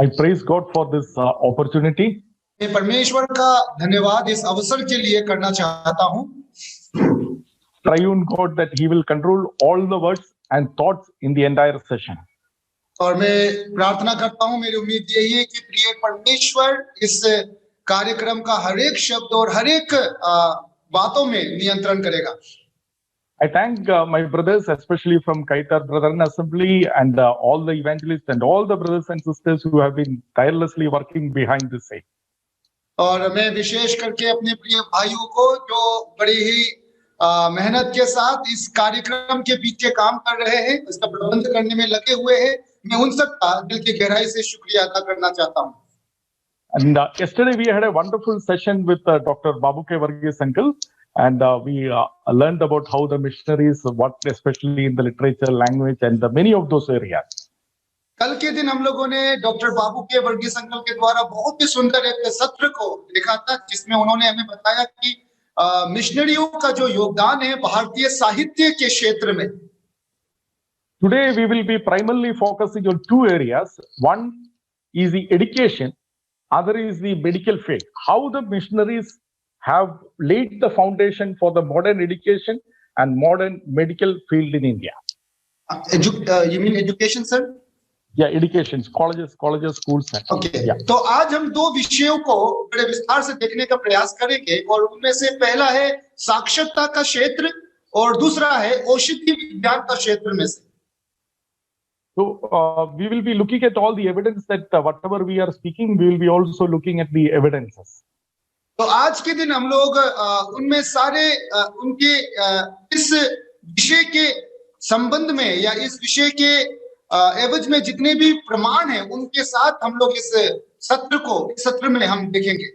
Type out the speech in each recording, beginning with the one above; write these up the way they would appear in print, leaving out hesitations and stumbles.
I praise God for this opportunity. मैं परमेश्वर का धन्यवाद इस अवसर के लिए करना चाहता हूं। Triune God that He will control all the words and thoughts in the entire session. और मैं प्रार्थना करता हूं, मेरी उम्मीद यही है कि प्रिय परमेश्वर इस कार्यक्रम का हर एक शब्द और हर एक बातों में नियंत्रण करेगा। I thank my brothers, especially from Kaitar Brethren Assembly, and all the evangelists and all the brothers and sisters who have been tirelessly working behind this scene. और मैं विशेष करके अपने प्रिय भाइयों को जो बड़ी ही मेहनत के साथ इस कार्यक्रम के पीछे काम कर रहे हैं, इसका प्रबंध करने में लगे हुए हैं, मैं उन सब का दिल की गहराई से शुक्रिया अदा करना चाहता हूं। And yesterday we had a wonderful session with Dr. Babu K. Varghese uncle, and we learned about how the missionaries worked, especially in the literature, language, and many of those areas. कल के दिन हम लोगों ने doctor बाबू के Varghese uncle के द्वारा बहुत ही सुंदर एक सत्र को देखा था, जिसमें उन्होंने हमें बताया कि मिशनरियों का जो योगदान है भारतीय साहित्य के क्षेत्र में। Today we will be primarily focusing on two areas. One is the education, other is the medical field. How the missionaries have laid the foundation for the modern education and modern medical field in India. You mean education, sir? Yeah, education, colleges, schools. Okay. Yeah. तो आज हम दो विषयों को बड़े विस्तार से देखने का प्रयास करेंगे, और उनमें से पहला है साक्षरता का क्षेत्र और दूसरा है औषधि विज्ञान का क्षेत्र में से। So we will be looking at all the evidence that whatever we are speaking, we will be also looking at the evidences. तो आज के दिन हम लोग उनमें सारे उनके इस विषय के संबंध में या इस विषय के एवज में जितने भी प्रमाण हैं उनके साथ हम लोग इस सत्र में हम देखेंगे।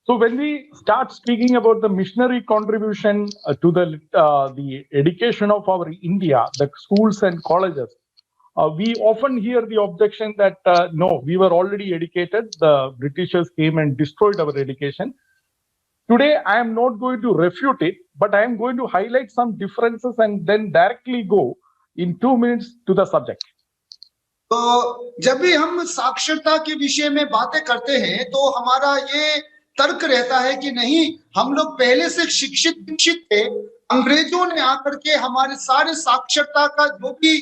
So when we start speaking about the missionary contribution to the education of our India, the schools and colleges, we often hear the objection that no, we were already educated. The Britishers came and destroyed our education. Today, I am not going to refute it, but I am going to highlight some differences and then directly go in 2 minutes to the subject. तो जब भी हम साक्षरता के विषय में बातें करते हैं तो हमारा ये तर्क रहता है कि नहीं, हम लोग पहले से शिक्षित दीक्षित थे, अंग्रेजों ने आकर के हमारे सारे साक्षरता का जो भी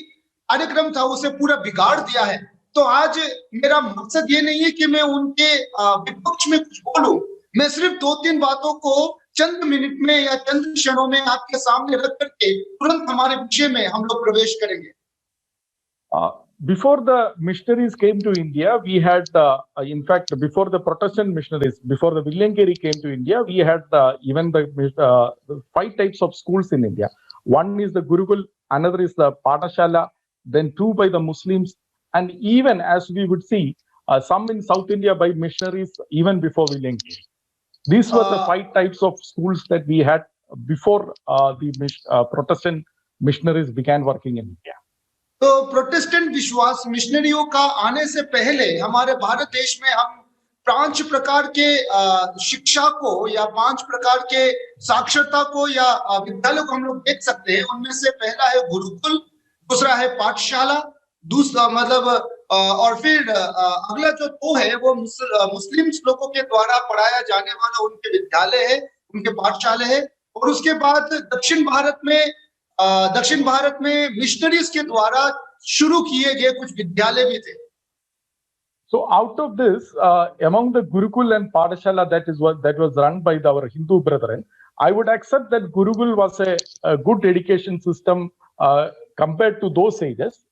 कार्यक्रम था उसे पूरा बिगाड़ दिया है। तो आज मेरा मकसद ये नहीं है कि मैं उनके विपक्ष में कुछ बोलूं, मैं सिर्फ 2-3 बातों को चंद मिनट में या चंद क्षणों में आपके सामने रख करके तुरंत हमारे विषय में हम लोग प्रवेश करेंगे। Before the missionaries came to India, we had, in fact, before the Protestant missionaries, before the William Carey came to India, we had even the 5 types of schools in India. One is the Gurukul, another is the Pathashala, then 2 by the Muslims, and even as we would see, some in South India by missionaries even before William Carey. These were the 5 types of schools that we had before the Protestant missionaries began working in India. तो Protestant विश्वास मिशनरियों का आने से पहले हमारे भारत देश में हम 5 प्रकार के शिक्षा को या 5 प्रकार के साक्षरता को या विद्यालयों को हम लोग देख सकते हैं। उनमें से पहला है गुरुकुल, दूसरा है पाठशाला, दूसरा मतलब और फिर अगला जो 2 है वो मुस्लिम लोगों के द्वारा पढ़ाया जाने वाला उनके विद्यालय है, उनके पाठशाला है। और उसके बाद दक्षिण भारत में मिशनरीज के द्वारा शुरू किए गए कुछ विद्यालय भी थे। So out of this, among the Gurukul and Pathashala that was run by our Hindu brethren, I would accept that Gurukul was a good education system compared to those ages.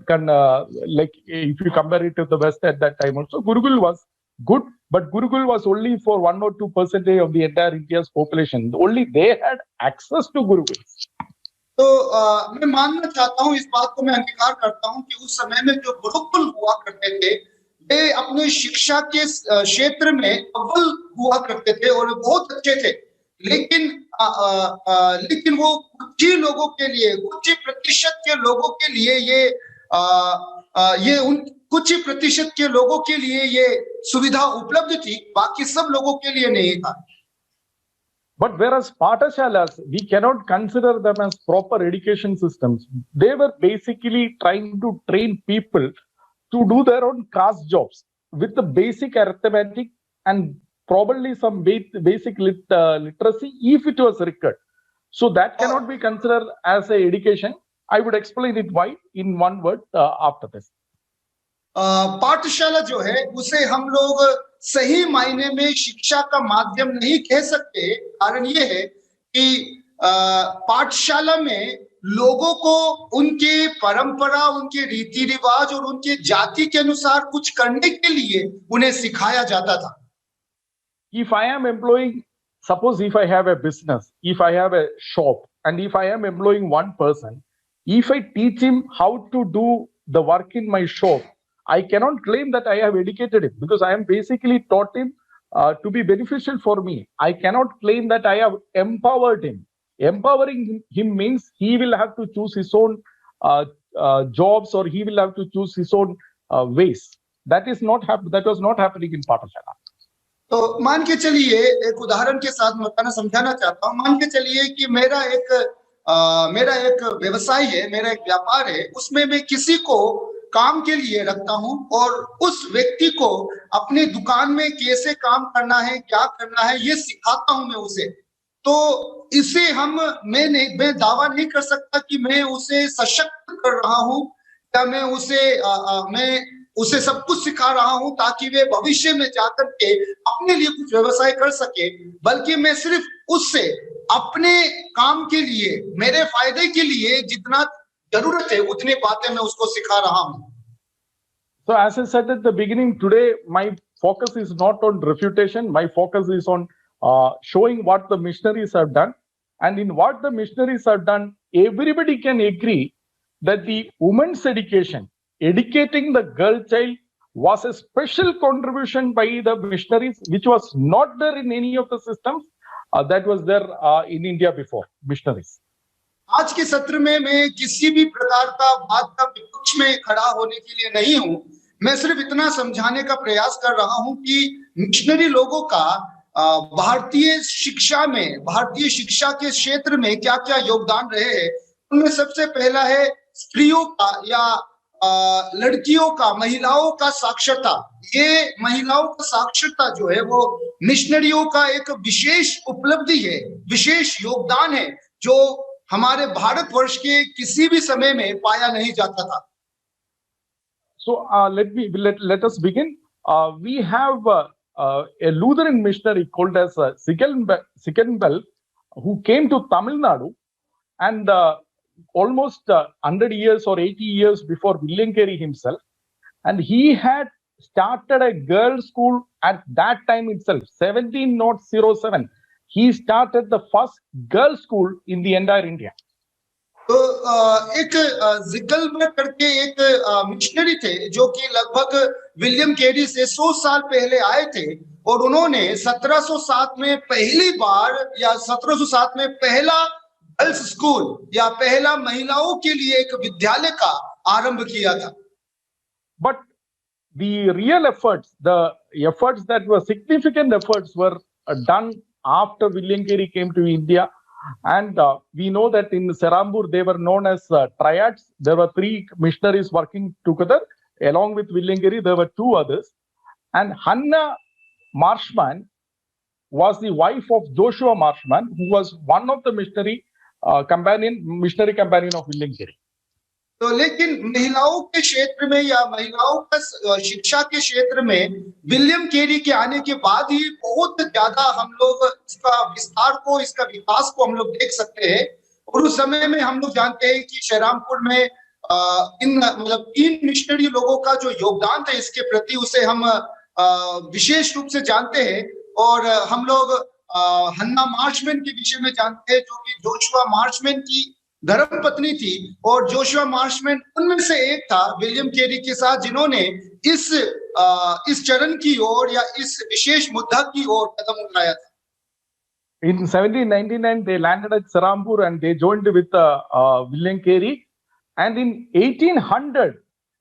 Like if you compare it to the West at that time also, Gurukul was good, but Gurukul was only for 1 or 2% of the entire India's population. Only they had access to Gurukul. तो मैं मानना चाहता हूं, इस बात को मैं अंगीकार करता हूं कि उस समय में जो गुरुकुल हुआ करते थे वे अपने शिक्षा के क्षेत्र में अव्वल हुआ करते थे और बहुत अच्छे थे, लेकिन वो कुछ ही लोगों के लिए, कुछ ही प्रतिशत के लोगों के लिए कुछ ही प्रतिशत के लोगों के लिए ये सुविधा उपलब्ध थी, बाकी सब लोगों के लिए नहीं था। But whereas Pathashalas, we cannot consider them as proper education systems. They were basically trying to train people to do their own caste jobs with the basic arithmetic and probably some basic literacy if it was required. So that cannot be considered as a education. I would explain it why in one word after this. पाठशाला जो है उसे हम लोग सही मायने में शिक्षा का माध्यम नहीं कह सकते। कारण ये है कि पाठशाला में लोगों को उनके परंपरा, उनके रीति रिवाज और उनके जाति के अनुसार कुछ करने के लिए उन्हें सिखाया जाता था। If I am employing, suppose if I have a business, if I have a shop, and if I am employing one person, if I teach him how to do the work in my shop, I cannot claim that I have educated him because I am basically taught him to be beneficial for me. I cannot claim that I have empowered him. Empowering him means he will have to choose his own jobs, or he will have to choose his own ways. That was not happening in Pathshala. तो मान के चलिए, एक उदाहरण के साथ मैं समझाना चाहता हूँ। मान के चलिए कि मेरा एक व्यवसाय है, मेरा एक व्यापार है, उसमें मैं किसी को काम के लिए रखता हूं और उस व्यक्ति को अपने दुकान में कैसे काम करना है, क्या करना है, ये सिखाता हूं मैं उसे। तो इसे मैं दावा नहीं कर सकता कि मैं उसे सशक्त कर रहा हूं या मैं उसे सब कुछ सिखा रहा हूं ताकि वे भविष्य में जाकर के अपने लिए कुछ व्यवसाय कर सके, बल्कि मैं सिर्फ उससे अपने काम के लिए, मेरे फायदे के लिए जितना जरूरत है उतनी बातें मैं उसको सिखा रहा हूं। So as I said at the beginning, today my focus is not on refutation. My focus is on showing what the missionaries have done, and in what the missionaries have done, everybody can agree that the women's education, educating the girl child, was a special contribution by the missionaries, which was not there in any of the systems that was there in India before missionaries. आज के सत्र में मैं किसी भी प्रकार का बात का विपक्ष में खड़ा होने के लिए नहीं हूं। मैं सिर्फ इतना समझाने का प्रयास कर रहा हूं कि मिशनरी लोगों का भारतीय शिक्षा के क्षेत्र में क्या क्या योगदान रहे हैं। उनमें सबसे पहला है स्त्रियों का या लड़कियों का, महिलाओं का साक्षरता। ये महिलाओं का साक्षरता जो है वो मिशनरियों का एक विशेष उपलब्धि है, विशेष योगदान है जो हमारे भारतवर्ष के किसी भी समय में पाया नहीं जाता था। So let us begin. We have a Lutheran missionary called as Sikenbel, who came to Tamil Nadu, and almost 100 years or 80 years before William Carey himself, and he had started a girls' school at that time itself, 1707. He started the first girls' school in the entire India. तो एक जिकलबर्ग करके एक missionary थे जो कि लगभग William Carey से 100 साल पहले आए थे, और उन्होंने 1707 में पहली बार या 1707 में पहला गर्ल्स स्कूल या पहला महिलाओं के लिए एक विद्यालय का आरंभ किया था। But the real efforts, the efforts that were significant efforts were done after William Carey came to India. And we know that in Serambur, they were known as triads. There were 3 missionaries working together. Along with William Carey, there were 2 others. And Hannah Marshman was the wife of Joshua Marshman, who was one of the missionary companion of William Carey. तो लेकिन महिलाओं के क्षेत्र में या महिलाओं का शिक्षा के क्षेत्र में विलियम कैरी के आने के बाद ही बहुत ज्यादा हम लोग इसका विस्तार को, इसका विकास को हम लोग देख सकते हैं। और उस समय में हम लोग जानते हैं कि श्रीरामपुर में 3 मिशनरी लोगों का जो योगदान था इसके प्रति, उसे हम विशेष रूप से जानते हैं। और हम लोग हन्ना मार्शमैन के विषय में जानते हैं, जो कि जोशुआ मार्शमैन की धर्म पत्नी थी, और जोशुआ मार्शमैन उनमें से एक था विलियम कैरी के साथ, जिन्होंने इस चरण की ओर या इस विशेष मुद्दा की ओर कदम उठाया था। In 1799, they landed at Serambur and they joined with William Carey. And in 1800,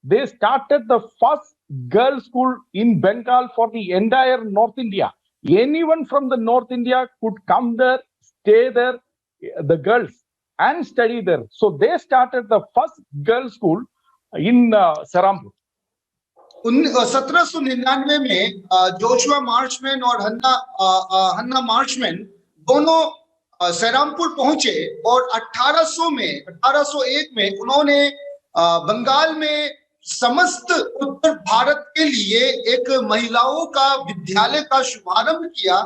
they started the first girls' school in Bengal for the entire North India. Anyone from the North India could come there, stay there, the girls, and study there. So they started the first girls' school in Serambur. 1799 में Joshua Marshman और हन्ना Marshman दोनों सेरामपुर पहुंचे और 1801 में उन्होंने बंगाल में समस्त उत्तर भारत के लिए एक महिलाओं का विद्यालय का शुभारंभ किया,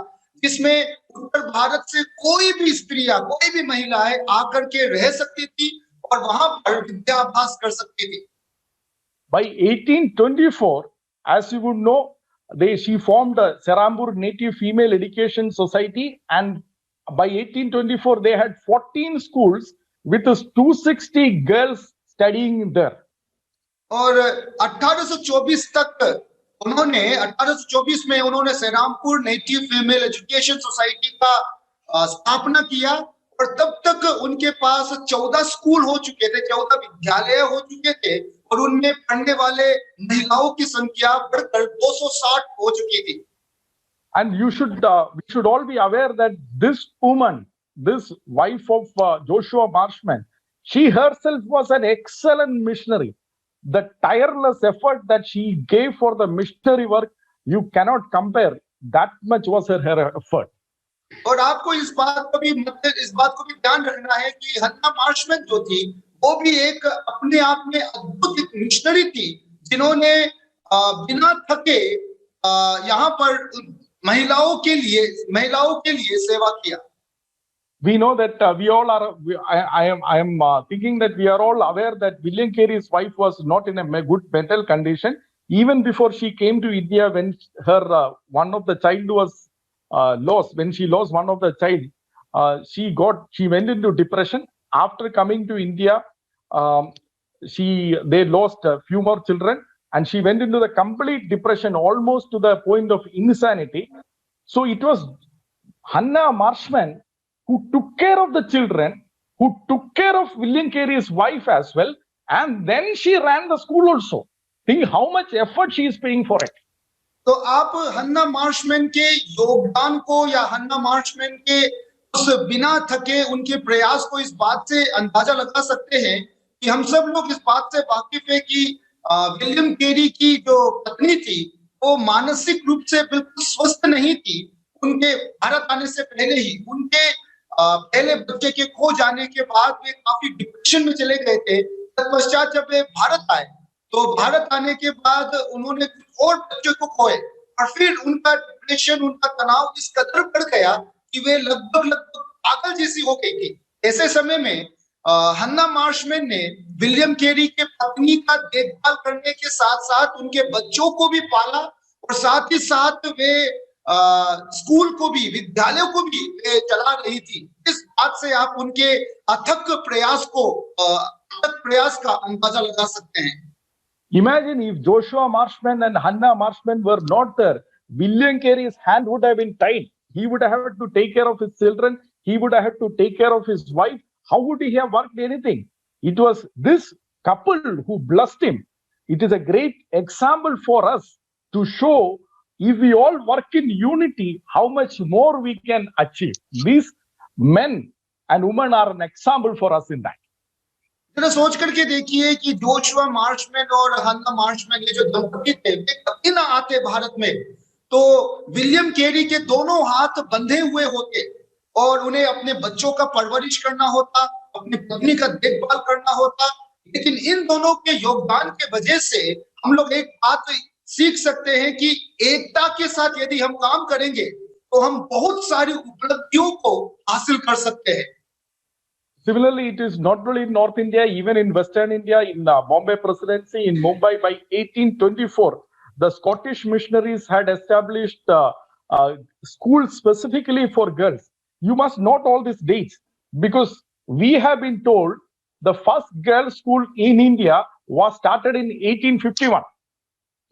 जिसमें उत्तर भारत से कोई भी स्त्रियां, कोई भी महिलाएं आकर के रह सकती थी और वहां पर विद्याभ्यास कर सकती थी। By 1824, as you would know, she formed the Serambur Native Female Education Society, and by 1824 they had 14 schools with 260 girls studying there. और 1824 तक उन्होंने 1824 में उन्होंने Serampore native female education society का स्थापना किया और तब तक उनके पास 14 स्कूल हो चुके थे, 14 विद्यालय हो चुके थे और उनमें पढ़ने वाले महिलाओं की संख्या बढ़कर 260 हो चुकी थी। And we should all be aware that this woman, this wife of Joshua Marshman, she herself was an excellent missionary. The tireless effort that she gave for the missionary work, you cannot compare. That much was her effort. और आपको इस बात को भी ध्यान रखना है कि हन्ना मार्शमैन जो थी वो भी एक अपने आप में अद्भुत एक मिशनरी थी, जिन्होंने बिना थके यहाँ पर महिलाओं के लिए सेवा किया। We know that we all are. I am thinking that we are all aware that William Carey's wife was not in a good mental condition even before she came to India. When her one of the child was lost, when she lost one of the child, she went into depression. After coming to India, they lost a few more children, and she went into the complete depression, almost to the point of insanity. So it was Hannah Marshman who took care of the children, who took care of William Carey's wife as well, and then she ran the school also. Think how much effort she is paying for it. तो आप हन्ना Marshman के योगदान को या हन्ना Marshman के उस बिना थके उनके प्रयास को इस बात से अंदाजा लगा सकते हैं कि हम सब लोग इस बात से वाकिफ है कि विलियम केरी की जो पत्नी थी वो मानसिक रूप से बिल्कुल स्वस्थ नहीं थी। उनके भारत आने से पहले ही उनके पहले बच्चे के खो जाने के बाद वे काफी डिप्रेशन में चले गए थे। तत्पश्चात जब वे भारत आए तो भारत आने के बाद उन्होंने कुछ और बच्चों को खोए और फिर उनका डिप्रेशन, उनका तनाव इस कदर बढ़ गया कि वे लगभग पागल जैसी हो गई थी। ऐसे समय में हन्ना मार्शमैन ने विलियम केरी के पत्नी का देखभाल करने के साथ साथ उनके बच्चों को भी पाला और साथ ही साथ वे स्कूल को भी, विद्यालयों को भी चला रही थी। इस बात से आप उनके अथक प्रयास का अंदाजा लगा सकते हैं। Imagine if Joshua Marshman and Hannah Marshman were not there, William Carey's hand would have been tied. He would have to take care of his children. He would have to take care of his wife. How would he have worked anything? It was this couple who blessed him. It is a great example for us to show if we all work in unity, how much more we can achieve. These men and women are an example for us in that. जरा सोच करके देखिए कि Joshua Marshman और हन्ना Marshman ये जो दंपति थे वे कभी ना आते भारत में तो विलियम केरी के दोनों हाथ बंधे हुए होते और उन्हें अपने बच्चों का परवरिश करना होता, अपनी पत्नी का देखभाल करना होता। लेकिन इन दोनों के योगदान के वजह से हम लोग एक बात सीख सकते हैं कि एकता के साथ यदि हम काम करेंगे तो हम बहुत सारी उपलब्धियों को हासिल कर सकते हैं। Similarly, it is not only in North India, even in Western India, in Bombay Presidency, in Mumbai, by 1824, the Scottish missionaries had established schools specifically for girls. You must note all these dates because we have been told the first girls' school in India was started in 1851.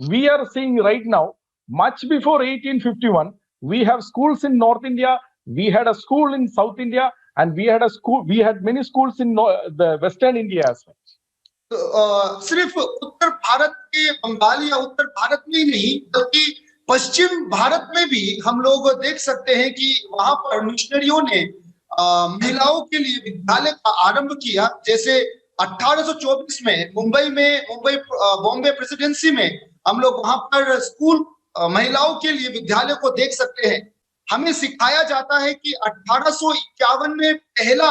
We are seeing right now, much before 1851, we have schools in North India, we had a school in South India, and we had many schools in the Western India as well. सिर्फ उत्तर भारत के बंगाल या उत्तर भारत में ही नहीं बल्कि पश्चिम भारत में भी हम लोग देख सकते हैं कि वहां पर मिशनरियों ने महिलाओं के लिए विद्यालय का आरंभ किया। जैसे 1824 में बॉम्बे प्रेसिडेंसी में हम लोग वहां पर स्कूल महिलाओं के लिए विद्यालय को देख सकते हैं। हमें सिखाया जाता है कि 1851 में पहला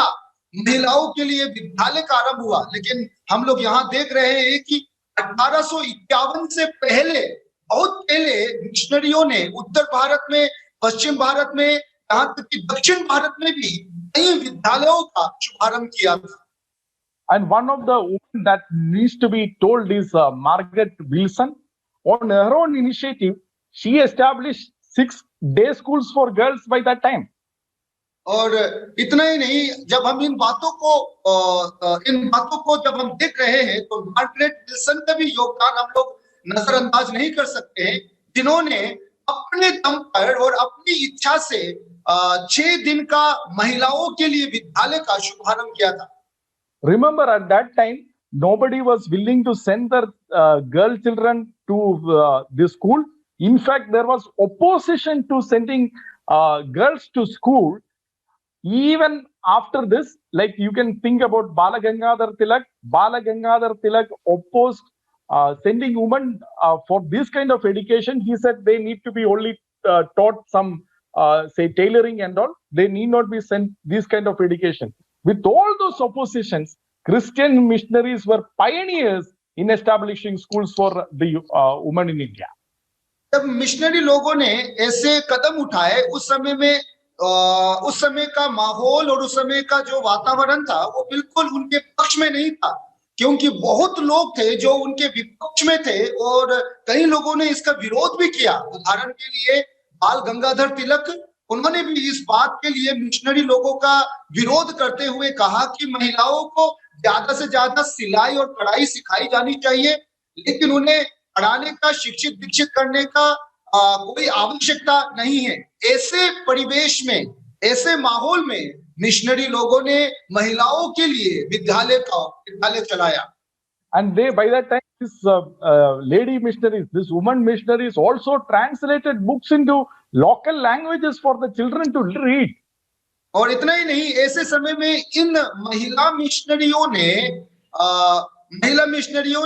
महिलाओं के लिए विद्यालय का आरंभ हुआ, लेकिन हम लोग यहाँ देख रहे हैं कि 1851 से पहले, बहुत पहले मिशनरियों ने उत्तर भारत में, पश्चिम भारत में, यहाँ तक कि दक्षिण भारत में भी कई विद्यालयों का शुभारंभ किया था। And one of the women that needs to be told is Margaret Wilson. On her own initiative, she established 6 day schools for girls by that time. और इतना ही नहीं, जब हम इन बातों को जब हम देख रहे हैं तो मार्गरेट विल्सन का भी योगदान हम लोग नजरअंदाज नहीं कर सकते हैं, जिन्होंने अपने दम पर और अपनी इच्छा से 6 दिन का महिलाओं के लिए विद्यालय का शुभारंभ किया था। Remember, at that time, nobody was willing to send their girl children to the school. In fact, there was opposition to sending girls to school. Even after this, like you can think about Bala Gangadhar Tilak. Bala Gangadhar Tilak opposed sending women for this kind of education. He said they need to be only taught some, say, tailoring and all. They need not be sent this kind of education. With all those oppositions, Christian missionaries were pioneers in establishing schools for the women in India. जब missionary लोगों ने ऐसे कदम उठाए, उस समय का माहौल और उस समय का जो वातावरण था वो बिल्कुल उनके पक्ष में नहीं था, क्योंकि बहुत लोग थे जो उनके विपक्ष में थे और कई लोगों ने इसका विरोध भी किया। उदाहरण के लिए बाल गंगाधर तिलक, उन्होंने भी इस बात के लिए मिशनरी लोगों का विरोध करते हुए कहा कि महिलाओं को ज्यादा से ज्यादा सिलाई और कढ़ाई सिखाई जानी चाहिए, लेकिन उन्हें पढ़ाने का, शिक्षित दीक्षित करने का कोई आवश्यकता नहीं है। ऐसे परिवेश में, ऐसे माहौल में मिशनरी लोगों ने महिलाओं के लिए विद्यालय चलाया। And they, by that time, this lady missionaries, this woman missionaries also translated books into local languages for the children to read. और इतना ही नहीं, ऐसे समय में इन महिला मिशनरियों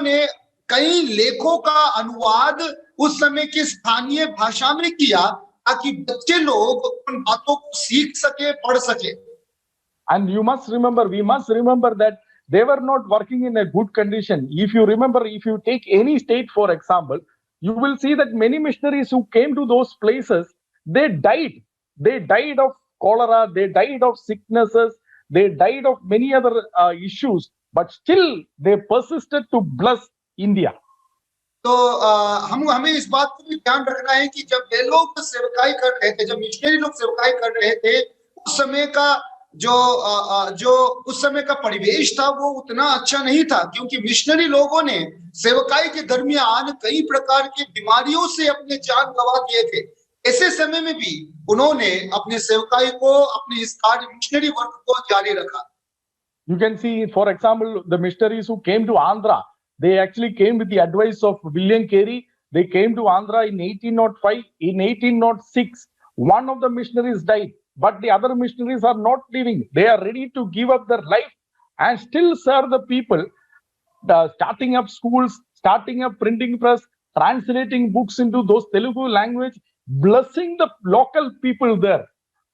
ने कई लेखों का अनुवाद उस समय की स्थानीय भाषा में किया, ताकि बच्चे लोग उन बातों को सीख सके, पढ़ सके। And we must remember that they were not working in a good condition. If you remember, if you take any state, for example, you will see that many missionaries who came to those places, they died. They died of cholera, they died of sicknesses, they died of many other issues, but still they persisted to bless India. तो हमें इस बात को भी ध्यान रखना है कि जब ये लोग सेवकाई कर रहे थे, जब मिशनरी लोग सेवकाई कर रहे थे, उस समय का जो उस समय का परिवेश था वो उतना अच्छा नहीं था, क्योंकि मिशनरी लोगों ने सेवकाई के दरमियान कई प्रकार की बीमारियों से अपने जान गंवा दिए थे। ऐसे समय में भी उन्होंने अपने सेवकाई को, अपने इस कार्य मिशनरी वर्क को जारी रखा। You can see, for example, the missionaries who came to Andhra, they actually came with the advice of William Carey. They came to Andhra in 1805. In 1806, one of the missionaries died, but the other missionaries are not living. They are ready to give up their life and still serve the people, starting up schools, starting up printing press, translating books into those Telugu language, blessing the local people there.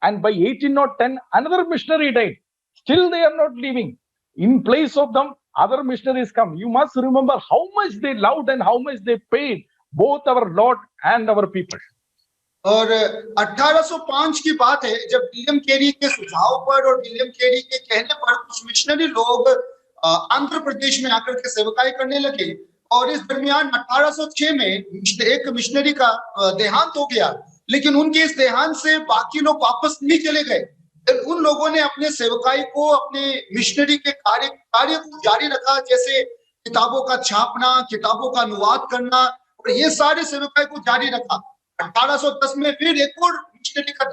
And by 1810, another missionary died. Still they are not living. In place of them, other missionaries come. You must remember how much they loved and how much they paid both our Lord and our people. और 1805 की बात है, जब William Carey के सुझाव पर और William Carey के कहने पर कुछ मिशनरी लोग आंध्र प्रदेश में आकर के सेवकाई करने लगे, और इस दरमियान 1806 में एक मिशनरी का देहांत हो गया, लेकिन उनके इस देहांत से बाकी लोग वापस नहीं चले गए। उन लोगों ने अपने सेवकाई को, अपने मिशनरी के कार्य को जारी रखा, जैसे किताबों का छापना, किताबों का अनुवाद करना, और ये सारे सेवकाई को जारी रखा। 1810 में फिर एक और मिशनरी का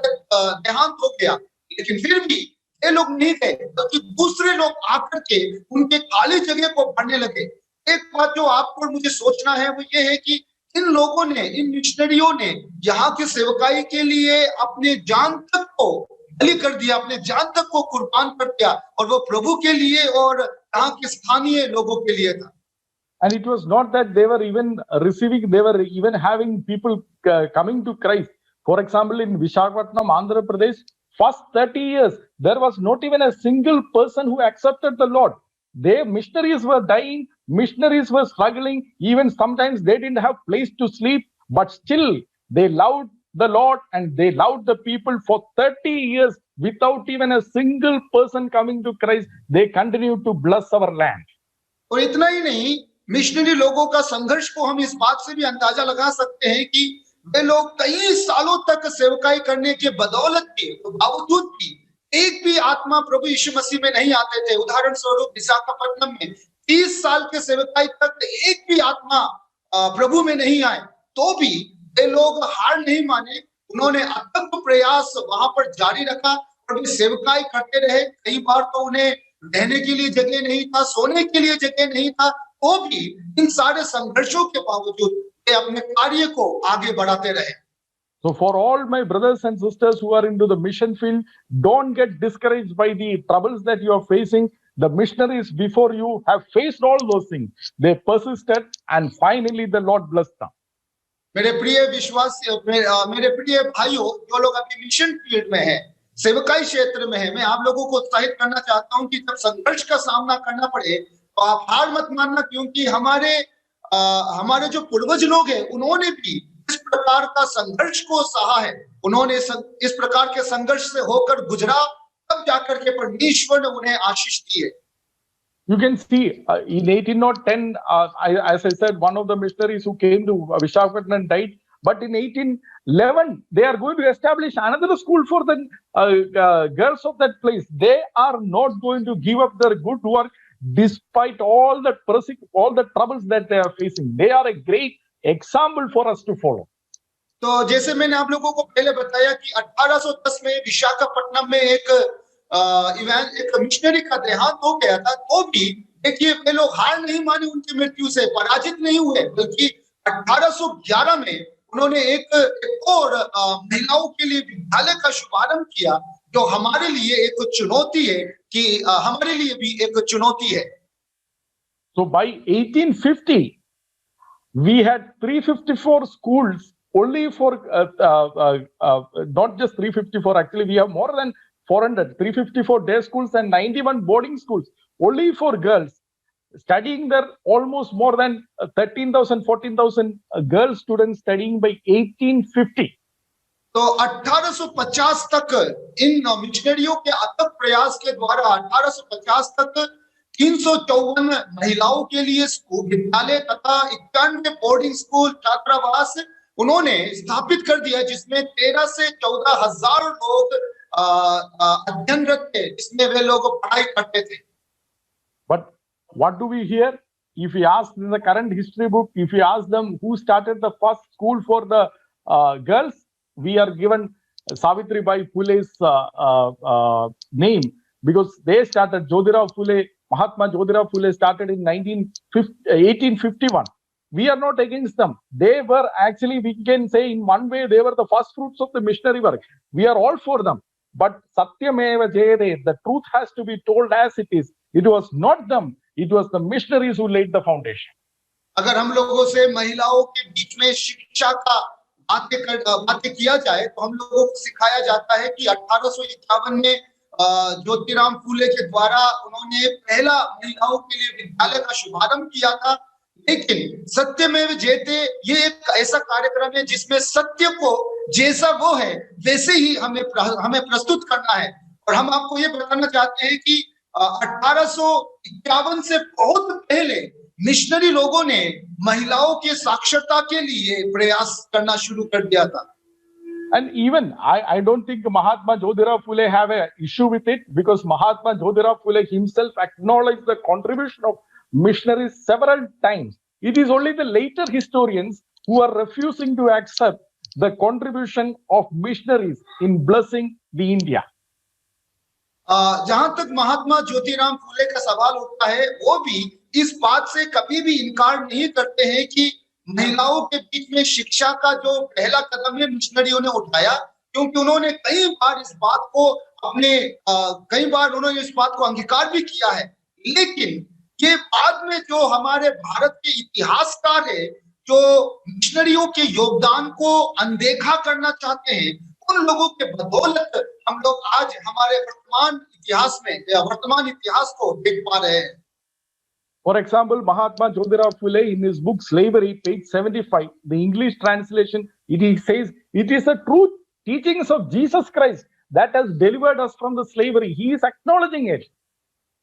देहांत हो गया, लेकिन फिर भी ये लोग नहीं गए, क्योंकि दूसरे लोग आकर के उनके खाली जगह को भरने लगे। एक बात जो आपको और मुझे सोचना है वो ये है कि इन लोगों ने, इन मिशनरियों ने यहाँ की सेवकाई के लिए अपने जान तक को बलि कर दिया, अपने जान तक को कुर्बान कर दिया, और वो प्रभु के लिए और यहाँ के स्थानीय लोगों के लिए था। And it was not that they were even receiving, they were even having people coming to Christ. For example, in Visakhapatnam, Andhra Pradesh, first 30 years, there was not even a single person who accepted the Lord. Their missionaries were dying, missionaries were struggling, even sometimes they didn't have place to sleep, but still they loved the Lord and they loved the people for 30 years without even a single person coming to Christ. They continued to bless our land. और इतना ही नहीं, missionary लोगों का संघर्ष को हम इस बात से भी अंदाजा लगा सकते हैं कि वे लोग कई सालों तक सेवकाई करने के बदौलत के बावजूद भी एक भी आत्मा प्रभु यीशु मसीह में नहीं आते थे। उदाहरण स्वरूप विशाखापट्टनम में 30 साल के सेवकाई तक एक भी आत्मा प्रभु में नहीं आए, तो भी वे लोग हार नहीं माने। उन्होंने अथक प्रयास वहां पर जारी रखा और वे सेवकाई करते रहे। कई बार तो उन्हें रहने के लिए जगह नहीं था, सोने के लिए जगह नहीं था, तो भी इन सारे संघर्षों के बावजूद वे अपने कार्य को आगे बढ़ाते रहे। So for all my brothers and sisters who are into the mission field, don't get discouraged by the troubles that you are facing. The missionaries before you have faced all those things. They persisted and finally the Lord blessed them. मेरे प्रिय विश्वासी, मेरे प्रिय भाइयों, जो लोग अभी mission field में हैं, सेवकाई क्षेत्र में है, मैं आप लोगों को उत्साहित करना चाहता हूं कि जब संघर्ष का सामना करना पड़े तो आप हार मत मानना, क्योंकि हमारे जो पूर्वज लोग हैं उन्होंने भी इस प्रकार का संघर्ष को सहा है। उन्होंने इस प्रकार के संघर्ष से होकर गुजरा, तब जाकर के परमेश्वर ने उन्हें आशीष दी है। You can see in 1810, as I said, one of the missionaries who came to Visakhapatnam died. But in 1811, they are going to establish another school for the girls of that place. They are not going to give up their good work despite all the troubles that they are facing. They are a great example for us to follow. तो जैसे मैंने आप लोगों को पहले बताया कि 1810 में विशाखापट्टनम में एक मिशनरी का देहांत हो गया था, तो भी देखिए वे लोग हार नहीं माने, उनकी मृत्यु से पराजित नहीं हुए, बल्कि 1811 में उन्होंने एक और महिलाओं के लिए विद्यालय का शुभारंभ किया, जो हमारे लिए एक चुनौती है, कि हमारे लिए भी एक चुनौती है। So by 1850, we had 354 schools only for, not just 354, actually we have more than 400, 354 day schools and 91 boarding schools only for girls. Studying there, almost more than 13,000, 14,000 girl students studying by 1850. तो 1850 तक इन मिशनरियों के अथक प्रयास के द्वारा 1850 तक 354 महिलाओं के लिए स्कूल, विद्यालय तथा 91 बोर्डिंग स्कूल छात्रावास उन्होंने स्थापित कर दिया, जिसमें 13 से 14 हजार लोग अध्ययनरत थे, जिसमें वे लोग पढ़ाई करते थे। But what do we hear? If we ask in the current history book, if we ask them who started the first school for the girls, we are given Savitribai Phule's name, because they started, Mahatma Jyotirao Phule started in 1851. We are not against them. They were actually, we can say in one way, they were the first fruits of the missionary work. We are all for them. But Satyameva Jayate, the truth has to be told as it is. It was not them. It was the missionaries who laid the foundation. अगर हम लोगों से महिलाओं के बीच में शिक्षा का बातें किया जाए, तो हम लोगों को सिखाया जाता है कि 1851 में ज्योतिराम फूले के द्वारा उन्होंने पहला महिलाओं के लिए विद्यालय का शुभारंभ किया था। लेकिन सत्यमेव जयते ये एक ऐसा कार्यक्रम है जिसमें सत्य को जैसा वो है वैसे ही हमें प्रस्तुत करना है। और हम आपको ये बताना चाहते हैं कि 1851 से बहुत पहले मिशनरी लोगों ने महिलाओं के साक्षरता के लिए प्रयास करना शुरू कर दिया था। And even I don't think Mahatma Jyotirao Phule have an issue with it, because Mahatma Jyotirao Phule himself acknowledged the contribution of missionaries several times. It is only the later historians who are refusing to accept the contribution of missionaries in blessing the India. जहां तक महात्मा ज्योतिराम फूले का सवाल उठता है, वो भी इस बात से कभी भी इनकार नहीं करते हैं कि महिलाओं के बीच में शिक्षा का जो पहला कदम है मिशनरियों ने उठाया, क्योंकि उन्होंने कई बार इस बात को अंगीकार भी किया है। लेकिन ये बाद में जो हमारे भारत के इतिहासकार है, जो मिशनरियों के योगदान को अनदेखा करना चाहते हैं, उन लोगों के बदौलत हम लोग आज हमारे वर्तमान इतिहास में वर्तमान इतिहास को देख पा रहे हैं। For example, Mahatma Jyotirao Phule in his book Slavery, page 75, the English translation, it says, it is the true teachings of Jesus Christ that has delivered us from the slavery. He is acknowledging it.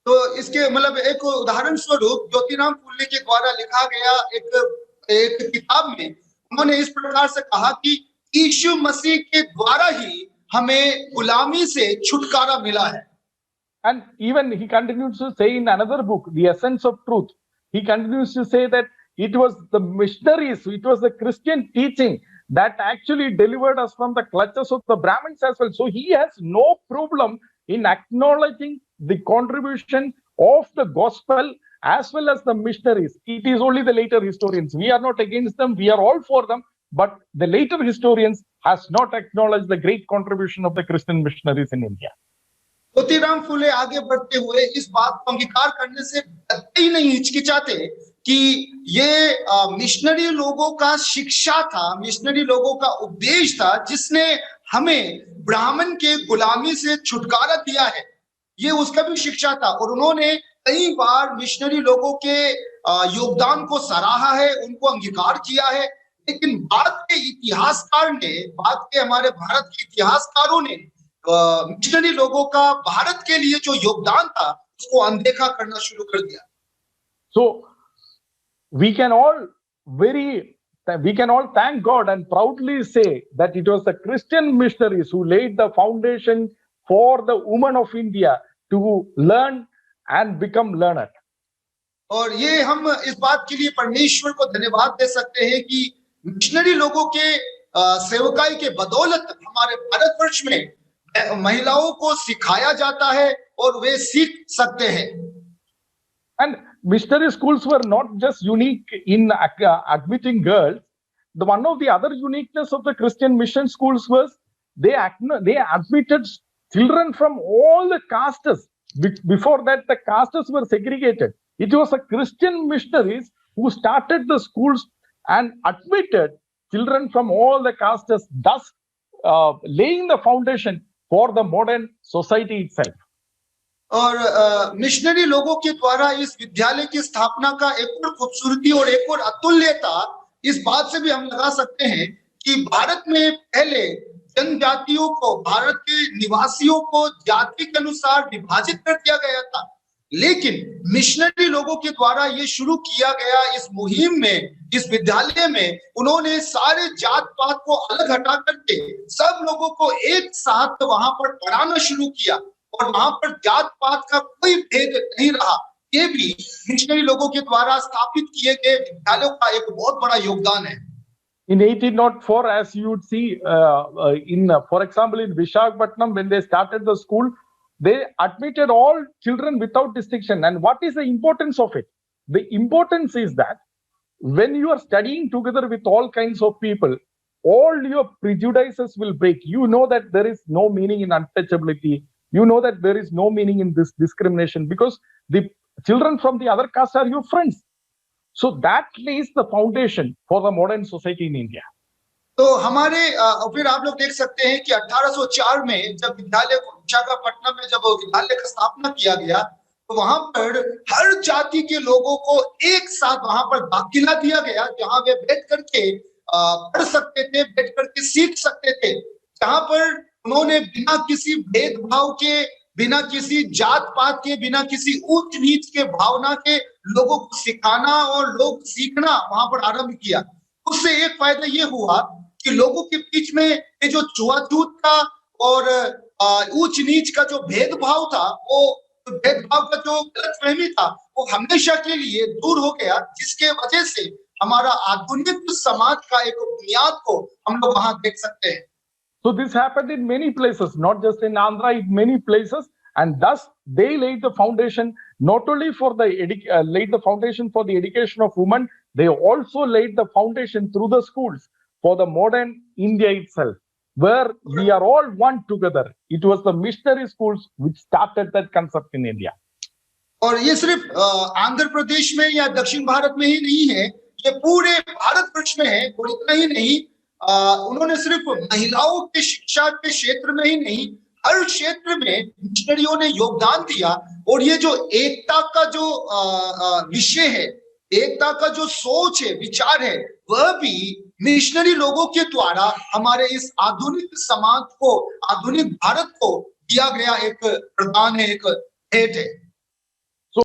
तो इसके मतलब एक उदाहरण स्वरूप ज्योतिराम फुले के द्वारा लिखा गया एक किताब में उन्होंने इस प्रकार से कहा कि यीशु मसीह के द्वारा ही हमें गुलामी से छुटकारा मिला है। And even he continues to say in another book, The Essence of Truth, he continues to say that it was the missionaries, it was the Christian teaching that actually delivered us from the clutches of the Brahmins as well. So he has no problem in acknowledging the contribution of the gospel as well as the missionaries. It is only the later historians. We are not against them. We are all for them. But the later historians has not acknowledged the great contribution of the Christian missionaries in India. Jyotiram फुले आगे बढ़ते हुए इस बात को अंगीकार करने से ही नहीं हिचकिचाते कि ये मिशनरी लोगों का शिक्षा था, मिशनरी लोगों का उपदेश था, जिसने हमें ब्राह्मण के गुलामी से छुटकारा दिया है। ये उसका भी शिक्षा था और उन्होंने कई बार मिशनरी लोगों के योगदान को सराहा है, उनको अंगीकार किया है। लेकिन बाद के इतिहासकार ने, बाद के हमारे भारत के इतिहासकारों ने मिशनरी लोगों का भारत के लिए जो योगदान था उसको अनदेखा करना शुरू कर दिया। So we can all thank God and proudly say that it was the Christian missionaries who laid the foundation for the women of India to learn and become learned. और ये हम इस बात के लिए परमेश्वर को धन्यवाद दे सकते हैं कि मिशनरी लोगों के सेवकाई के बदौलत हमारे भारतवर्ष में महिलाओं को सिखाया जाता है और वे सीख सकते हैं। And missionary schools were not just unique in admitting girls. One of the other uniqueness of the Christian mission schools was they admitted children from all the castes. Before that, the castes were segregated. It was the Christian missionaries who started the schools and admitted children from all the castes, thus laying the foundation for the modern society itself. और missionary लोगों के द्वारा इस विद्यालय की स्थापना का एक और खूबसूरती और एक और अतुल्यता इस बात से भी हम लगा सकते हैं कि भारत में पहले जनजातियों को, भारत के निवासियों को जाति के अनुसार विभाजित कर दिया गया था, लेकिन मिशनरी लोगों के द्वारा ये शुरू किया गया इस मुहिम में, इस विद्यालय में उन्होंने सारे जात पात को अलग हटा करके सब लोगों को एक साथ वहां पर पढ़ाना शुरू किया और वहां पर जात पात का कोई भेद नहीं रहा। ये भी मिशनरी लोगों के द्वारा स्थापित किए गए विद्यालयों का एक बहुत बड़ा योगदान है। In 1804, as you would see, for example, in Visakhapatnam, when they started the school, they admitted all children without distinction. And what is the importance of it? The importance is that when you are studying together with all kinds of people, all your prejudices will break. You know that there is no meaning in untouchability. You know that there is no meaning in this discrimination because the children from the other caste are your friends. So that lays the foundation for the modern society in India. तो हमारे फिर आप लोग देख सकते हैं कि 1804 में जब विशाखापट्टनम में जब विद्यालय का स्थापना किया गया तो वहां पर हर जाति के लोगों को एक साथ वहां पर दाखिला दिया गया, जहां वे बैठ करके पढ़ सकते थे, बैठ करके सीख सकते थे, जहां पर उन्होंने बिना किसी भेदभाव के, बिना किसी जात पात के, बिना किसी ऊंच नीच के भावना के लोगों को सिखाना और लोग सीखना वहां पर आरंभ किया। उससे एक फायदा ये हुआ कि लोगों के बीच में ये जो छुआछूत था और ऊंच नीच का जो भेदभाव था, वो भेदभाव का जो गलतफहमी था, वो हमेशा के लिए दूर हो गया, जिसके वजह से हमारा आधुनिक समाज का एक बुनियाद को हम लोग वहां देख सकते हैं। So this happened in many places, not just in Andhra, in many places, and thus they laid the foundation not only for the education of women, they also laid the foundation through the schools for the modern India itself, where we are all one together. It was the missionary schools which started that concept in India. और ये सिर्फ आंध्र प्रदेश में या दक्षिण भारत में ही नहीं है, ये पूरे भारतवर्ष में है। और इतना ही नहीं, उन्होंने सिर्फ महिलाओं की शिक्षा के क्षेत्र में ही नहीं, हर क्षेत्र में मिशनरियों ने योगदान दिया। और ये जो एकता का जो विषय है, एकता का जो सोच है, विचार है, वह भी मिशनरी लोगों के द्वारा हमारे इस आधुनिक समाज को, आधुनिक भारत को दिया गया एक प्रदान है, एक भेंट है।